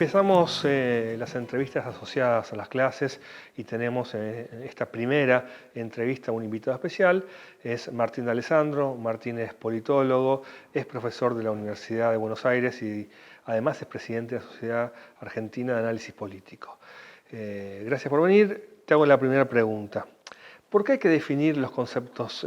Empezamos las entrevistas asociadas a las clases y tenemos esta primera entrevista un invitado especial. Es Martín D'Alessandro. Martín es politólogo, es profesor de la Universidad de Buenos Aires y además es presidente de la Sociedad Argentina de Análisis Político. Gracias por venir. Te hago la primera pregunta. ¿Por qué hay que definir los conceptos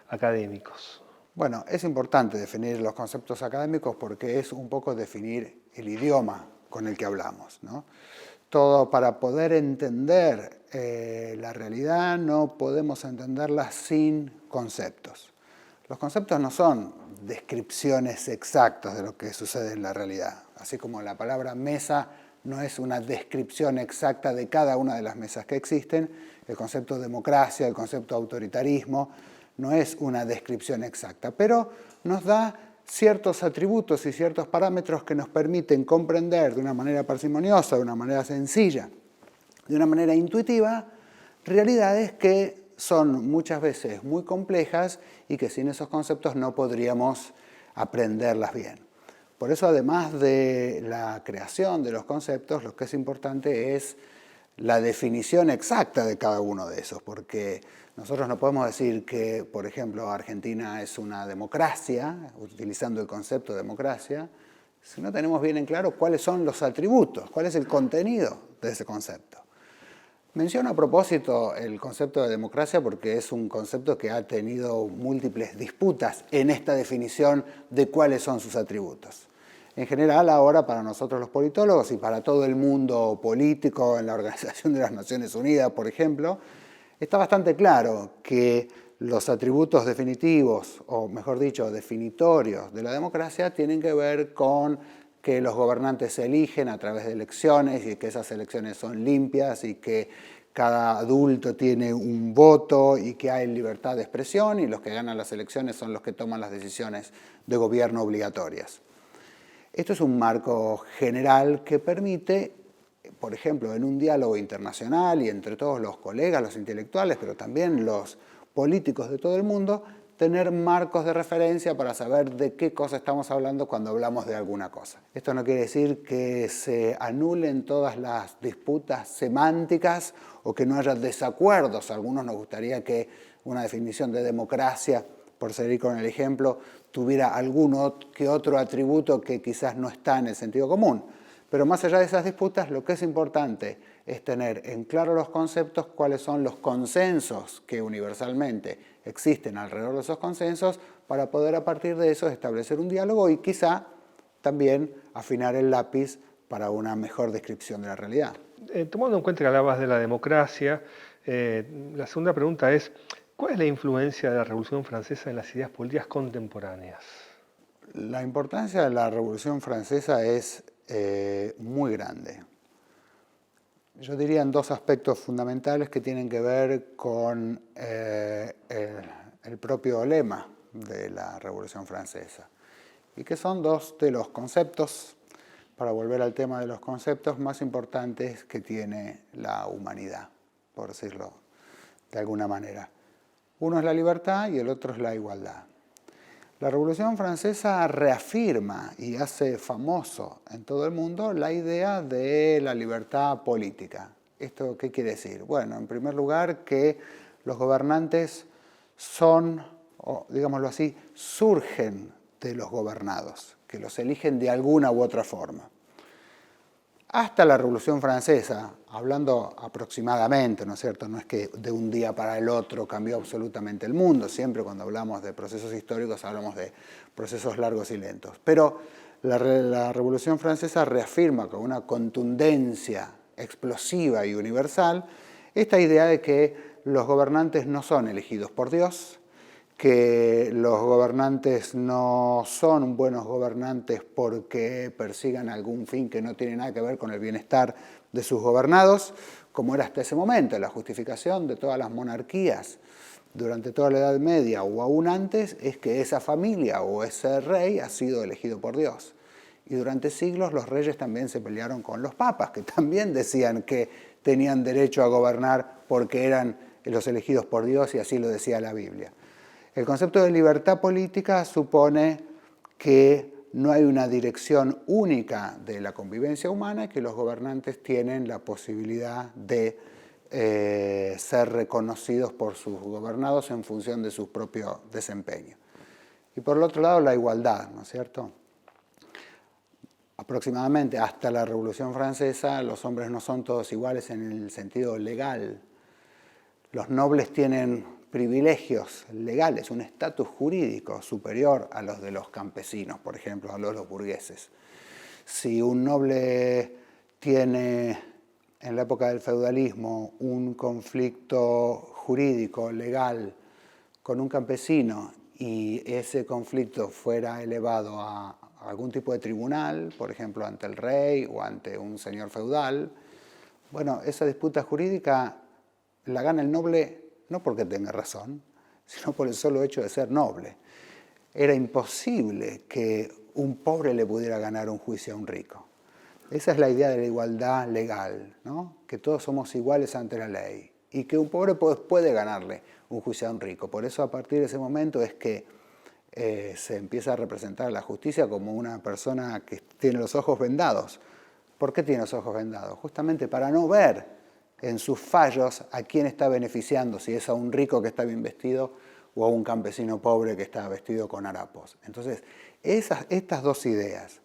académicos? Bueno, es importante definir los conceptos académicos porque es un poco definir el idioma con el que hablamos, ¿no? Todo para poder entender la realidad no podemos entenderla sin conceptos. Los conceptos no son descripciones exactas de lo que sucede en la realidad, así como la palabra mesa no es una descripción exacta de cada una de las mesas que existen, el concepto democracia, el concepto autoritarismo, no es una descripción exacta, pero nos da ciertos atributos y ciertos parámetros que nos permiten comprender de una manera parsimoniosa, de una manera sencilla, de una manera intuitiva, realidades que son muchas veces muy complejas y que sin esos conceptos no podríamos aprenderlas bien. Por eso, además de la creación de los conceptos, lo que es importante es la definición exacta de cada uno de esos, porque nosotros no podemos decir que, por ejemplo, Argentina es una democracia, utilizando el concepto de democracia, si no tenemos bien en claro cuáles son los atributos, cuál es el contenido de ese concepto. Menciono a propósito el concepto de democracia porque es un concepto que ha tenido múltiples disputas en esta definición de cuáles son sus atributos. En general, ahora para nosotros los politólogos y para todo el mundo político en la Organización de las Naciones Unidas, por ejemplo, está bastante claro que los atributos definitivos, o mejor dicho, definitorios de la democracia tienen que ver con que los gobernantes se eligen a través de elecciones y que esas elecciones son limpias y que cada adulto tiene un voto y que hay libertad de expresión y los que ganan las elecciones son los que toman las decisiones de gobierno obligatorias. Esto es un marco general que permite, por ejemplo, en un diálogo internacional y entre todos los colegas, los intelectuales, pero también los políticos de todo el mundo, tener marcos de referencia para saber de qué cosa estamos hablando cuando hablamos de alguna cosa. Esto no quiere decir que se anulen todas las disputas semánticas o que no haya desacuerdos. A algunos nos gustaría que una definición de democracia, por seguir con el ejemplo, tuviera alguno que otro atributo que quizás no está en el sentido común. Pero más allá de esas disputas, lo que es importante es tener en claro los conceptos, cuáles son los consensos que universalmente existen alrededor de esos consensos, para poder a partir de eso establecer un diálogo y quizá también afinar el lápiz para una mejor descripción de la realidad. Tomando en cuenta que hablabas de la democracia, la segunda pregunta es, ¿cuál es la influencia de la Revolución Francesa en las ideas políticas contemporáneas? La importancia de la Revolución Francesa es muy grande. Yo diría en dos aspectos fundamentales que tienen que ver con el propio lema de la Revolución Francesa y que son dos de los conceptos, para volver al tema de los conceptos más importantes que tiene la humanidad, por decirlo de alguna manera. Uno es la libertad y el otro es la igualdad. La Revolución Francesa reafirma y hace famoso en todo el mundo la idea de la libertad política. ¿Esto qué quiere decir? Bueno, en primer lugar, que los gobernantes son, o digámoslo así, surgen de los gobernados, que los eligen de alguna u otra forma. Hasta la Revolución Francesa, hablando aproximadamente, ¿no es cierto? No es que de un día para el otro cambió absolutamente el mundo. Siempre cuando hablamos de procesos históricos hablamos de procesos largos y lentos. Pero la Revolución Francesa reafirma con una contundencia explosiva y universal esta idea de que los gobernantes no son elegidos por Dios, que los gobernantes no son buenos gobernantes porque persigan algún fin que no tiene nada que ver con el bienestar de sus gobernados, como era hasta ese momento. La justificación de todas las monarquías durante toda la Edad Media o aún antes es que esa familia o ese rey ha sido elegido por Dios. Y durante siglos los reyes también se pelearon con los papas, que también decían que tenían derecho a gobernar porque eran los elegidos por Dios y así lo decía la Biblia. El concepto de libertad política supone que no hay una dirección única de la convivencia humana y que los gobernantes tienen la posibilidad de ser reconocidos por sus gobernados en función de su propio desempeño. Y por el otro lado, la igualdad, ¿no es cierto? Aproximadamente hasta la Revolución Francesa, los hombres no son todos iguales en el sentido legal. Los nobles tienen privilegios legales, un estatus jurídico superior a los de los campesinos, por ejemplo, a los burgueses. Si un noble tiene, en la época del feudalismo, un conflicto jurídico, legal, con un campesino y ese conflicto fuera elevado a algún tipo de tribunal, por ejemplo, ante el rey o ante un señor feudal, bueno, esa disputa jurídica la gana el noble no porque tenga razón, sino por el solo hecho de ser noble. Era imposible que un pobre le pudiera ganar un juicio a un rico. Esa es la idea de la igualdad legal, ¿no? Que todos somos iguales ante la ley y que un pobre puede ganarle un juicio a un rico. Por eso a partir de ese momento es que se empieza a representar a la justicia como una persona que tiene los ojos vendados. ¿Por qué tiene los ojos vendados? Justamente para no ver en sus fallos a quién está beneficiando, si es a un rico que está bien vestido o a un campesino pobre que está vestido con harapos. Entonces, estas dos ideas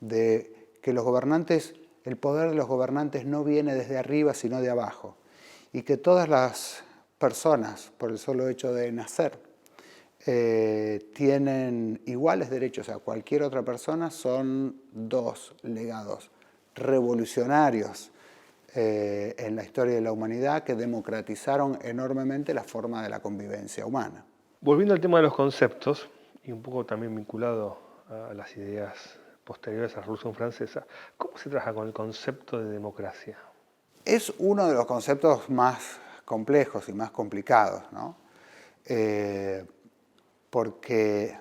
de que los gobernantes, el poder de los gobernantes no viene desde arriba sino de abajo y que todas las personas, por el solo hecho de nacer, tienen iguales derechos a cualquier otra persona, son dos legados revolucionarios en la historia de la humanidad que democratizaron enormemente la forma de la convivencia humana. Volviendo al tema de los conceptos, y un poco también vinculado a las ideas posteriores a la Revolución Francesa, ¿cómo se trabaja con el concepto de democracia? Es uno de los conceptos más complejos y más complicados, ¿no? Porque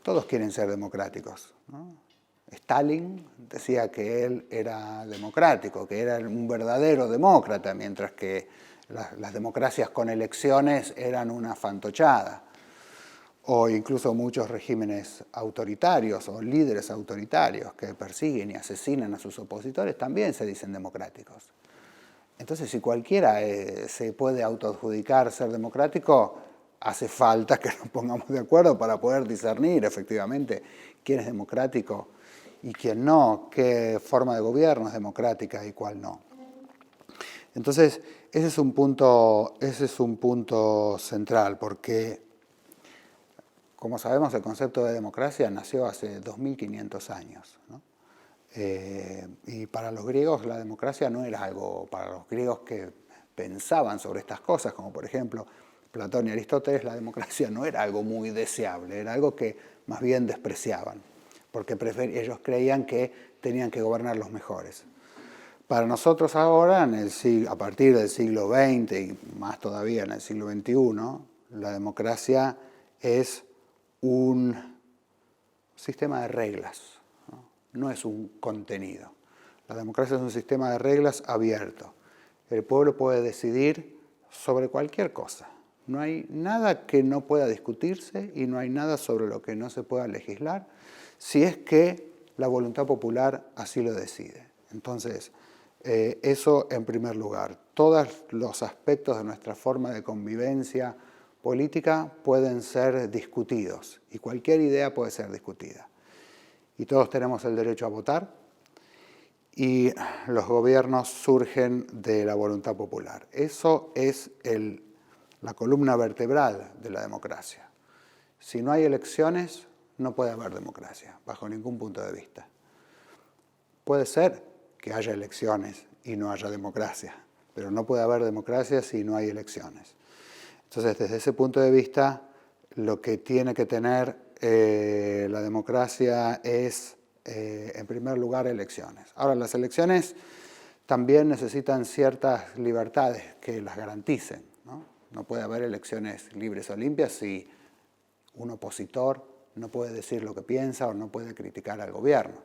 todos quieren ser democráticos, ¿no? Stalin decía que él era democrático, que era un verdadero demócrata, mientras que las democracias con elecciones eran una fantochada. O incluso muchos regímenes autoritarios o líderes autoritarios que persiguen y asesinan a sus opositores también se dicen democráticos. Entonces, si cualquiera se puede autoadjudicar ser democrático, hace falta que nos pongamos de acuerdo para poder discernir efectivamente quién es democrático y quién no, qué forma de gobierno es democrática y cuál no. Entonces, ese es un punto central, porque, como sabemos, el concepto de democracia nació hace 2500 años, ¿no? Y para los griegos la democracia no era algo, para los griegos que pensaban sobre estas cosas, como por ejemplo Platón y Aristóteles, la democracia no era algo muy deseable, era algo que más bien despreciaban, porque ellos creían que tenían que gobernar los mejores. Para nosotros ahora, a partir del siglo XX y más todavía en el siglo XXI, la democracia es un sistema de reglas, no es un contenido. La democracia es un sistema de reglas abierto. El pueblo puede decidir sobre cualquier cosa. No hay nada que no pueda discutirse y no hay nada sobre lo que no se pueda legislar si es que la voluntad popular así lo decide. Entonces, eso en primer lugar. Todos los aspectos de nuestra forma de convivencia política pueden ser discutidos y cualquier idea puede ser discutida. Y todos tenemos el derecho a votar y los gobiernos surgen de la voluntad popular. Eso es la columna vertebral de la democracia. Si no hay elecciones, no puede haber democracia, bajo ningún punto de vista. Puede ser que haya elecciones y no haya democracia, pero no puede haber democracia si no hay elecciones. Entonces, desde ese punto de vista, lo que tiene que tener la democracia es, en primer lugar, elecciones. Ahora, las elecciones también necesitan ciertas libertades que las garanticen, ¿no? No puede haber elecciones libres o limpias si un opositor no puede decir lo que piensa o no puede criticar al gobierno.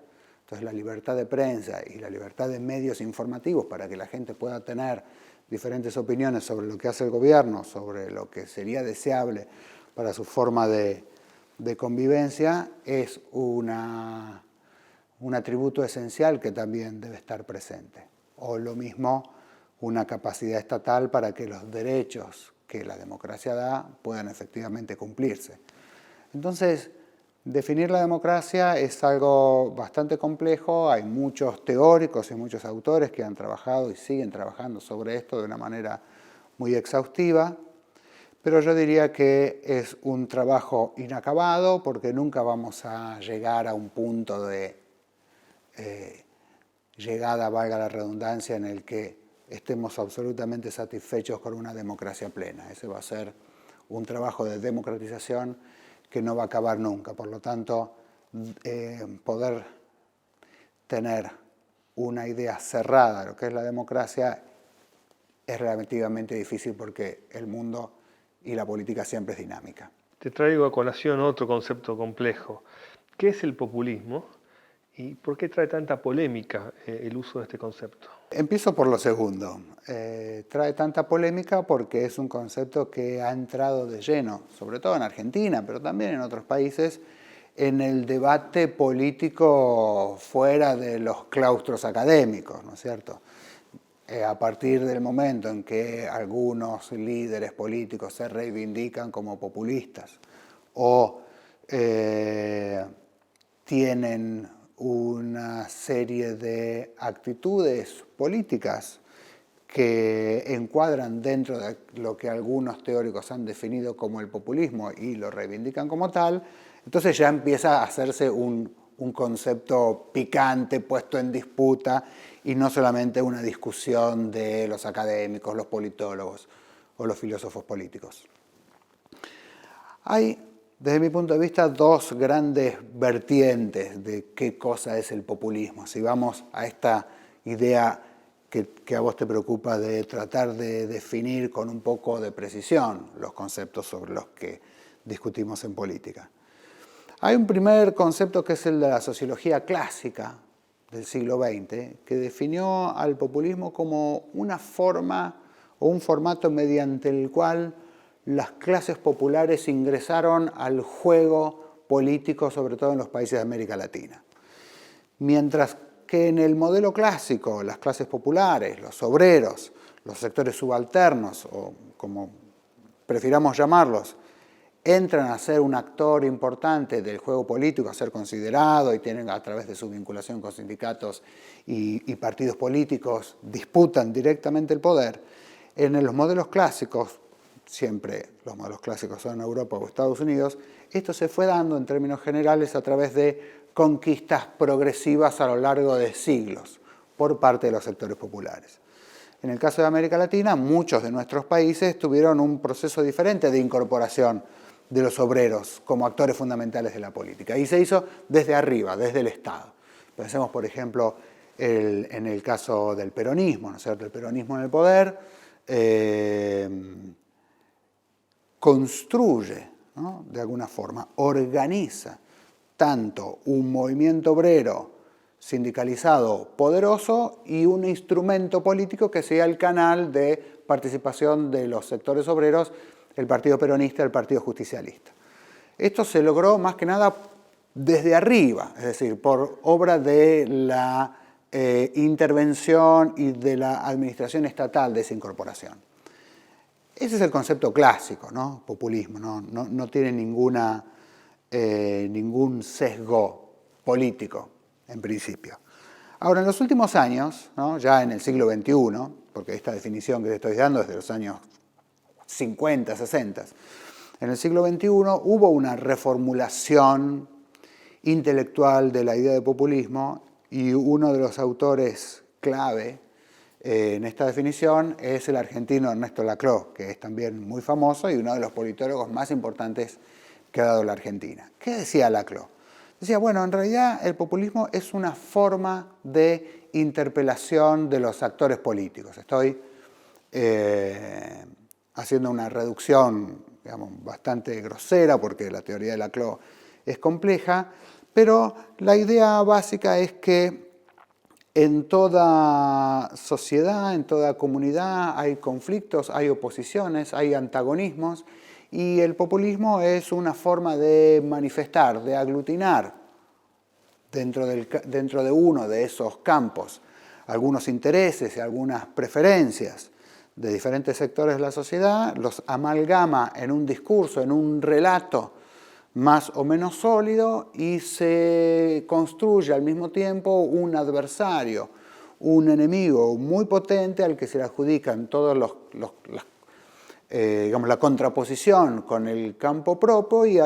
Entonces, la libertad de prensa y la libertad de medios informativos para que la gente pueda tener diferentes opiniones sobre lo que hace el gobierno, sobre lo que sería deseable para su forma de de convivencia es un atributo esencial que también debe estar presente. O lo mismo, una capacidad estatal para que los derechos que la democracia da puedan efectivamente cumplirse. Entonces, definir la democracia es algo bastante complejo. Hay muchos teóricos y muchos autores que han trabajado y siguen trabajando sobre esto de una manera muy exhaustiva, pero yo diría que es un trabajo inacabado porque nunca vamos a llegar a un punto de llegada, valga la redundancia, en el que estemos absolutamente satisfechos con una democracia plena. Ese va a ser un trabajo de democratización que no va a acabar nunca. Por lo tanto, poder tener una idea cerrada de lo que es la democracia es relativamente difícil porque el mundo y la política siempre es dinámica. Te traigo a colación otro concepto complejo. ¿Qué es el populismo y por qué trae tanta polémica el uso de este concepto? Empiezo por lo segundo. Trae tanta polémica porque es un concepto que ha entrado de lleno, sobre todo en Argentina, pero también en otros países, en el debate político fuera de los claustros académicos, ¿no es cierto? A partir del momento en que algunos líderes políticos se reivindican como populistas o tienen una serie de actitudes políticas que encuadran dentro de lo que algunos teóricos han definido como el populismo y lo reivindican como tal, entonces ya empieza a hacerse un concepto picante, puesto en disputa, y no solamente una discusión de los académicos, los politólogos o los filósofos políticos. Hay, desde mi punto de vista, dos grandes vertientes de qué cosa es el populismo. Si vamos a esta idea que a vos te preocupa de tratar de definir con un poco de precisión los conceptos sobre los que discutimos en política. Hay un primer concepto que es el de la sociología clásica del siglo XX, que definió al populismo como una forma o un formato mediante el cual las clases populares ingresaron al juego político, sobre todo en los países de América Latina. Mientras que en el modelo clásico, las clases populares, los obreros, los sectores subalternos, o como prefiramos llamarlos, entran a ser un actor importante del juego político, a ser considerado, y tienen, a través de su vinculación con sindicatos y partidos políticos, disputan directamente el poder. En los modelos clásicos, siempre los modelos clásicos son en Europa o Estados Unidos, esto se fue dando en términos generales a través de conquistas progresivas a lo largo de siglos por parte de los sectores populares. En el caso de América Latina, muchos de nuestros países tuvieron un proceso diferente de incorporación de los obreros como actores fundamentales de la política. Y se hizo desde arriba, desde el Estado. Pensemos, por ejemplo, en el caso del peronismo, ¿no es cierto? El peronismo en el poder construye, ¿no?, de alguna forma, organiza tanto un movimiento obrero sindicalizado poderoso y un instrumento político que sea el canal de participación de los sectores obreros, el Partido Peronista y el Partido Justicialista. Esto se logró más que nada desde arriba, es decir, por obra de la intervención y de la administración estatal de esa incorporación. Ese es el concepto clásico, ¿no? Populismo, no tiene ningún sesgo político, en principio. Ahora, en los últimos años, ¿no?, ya en el siglo XXI, porque esta definición que te estoy dando es de los años 50, 60, en el siglo XXI hubo una reformulación intelectual de la idea de populismo y uno de los autores clave en esta definición es el argentino Ernesto Laclau, que es también muy famoso y uno de los politólogos más importantes que ha dado la Argentina. ¿Qué decía Laclau? Decía, bueno, en realidad el populismo es una forma de interpelación de los actores políticos. Estoy haciendo una reducción, digamos, bastante grosera porque la teoría de Laclau es compleja, pero la idea básica es que en toda sociedad, en toda comunidad hay conflictos, hay oposiciones, hay antagonismos y el populismo es una forma de manifestar, de aglutinar dentro de uno de esos campos algunos intereses y algunas preferencias de diferentes sectores de la sociedad, los amalgama en un discurso, en un relato más o menos sólido y se construye al mismo tiempo un adversario, un enemigo muy potente al que se le adjudican todos digamos, la contraposición con el campo propio y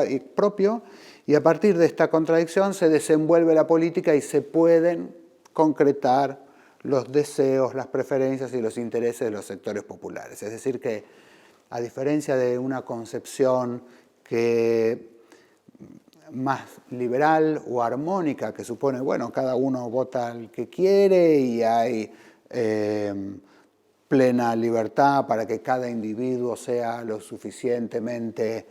a partir de esta contradicción se desenvuelve la política y se pueden concretar los deseos, las preferencias y los intereses de los sectores populares. Es decir que, a diferencia de una concepción más liberal o armónica, que supone, bueno, cada uno vota al que quiere y hay plena libertad para que cada individuo sea lo suficientemente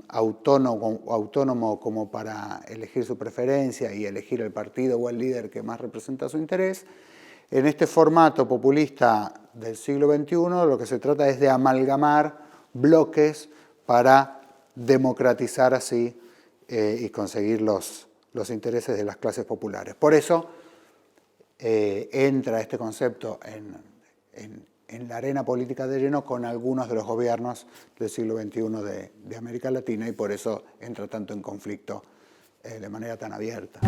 autónomo como para elegir su preferencia y elegir el partido o el líder que más representa su interés. En este formato populista del siglo XXI lo que se trata es de amalgamar bloques para democratizar así y conseguir los intereses de las clases populares. Por eso entra este concepto en la arena política de lleno con algunos de los gobiernos del siglo XXI de América Latina y por eso entra tanto en conflicto de manera tan abierta.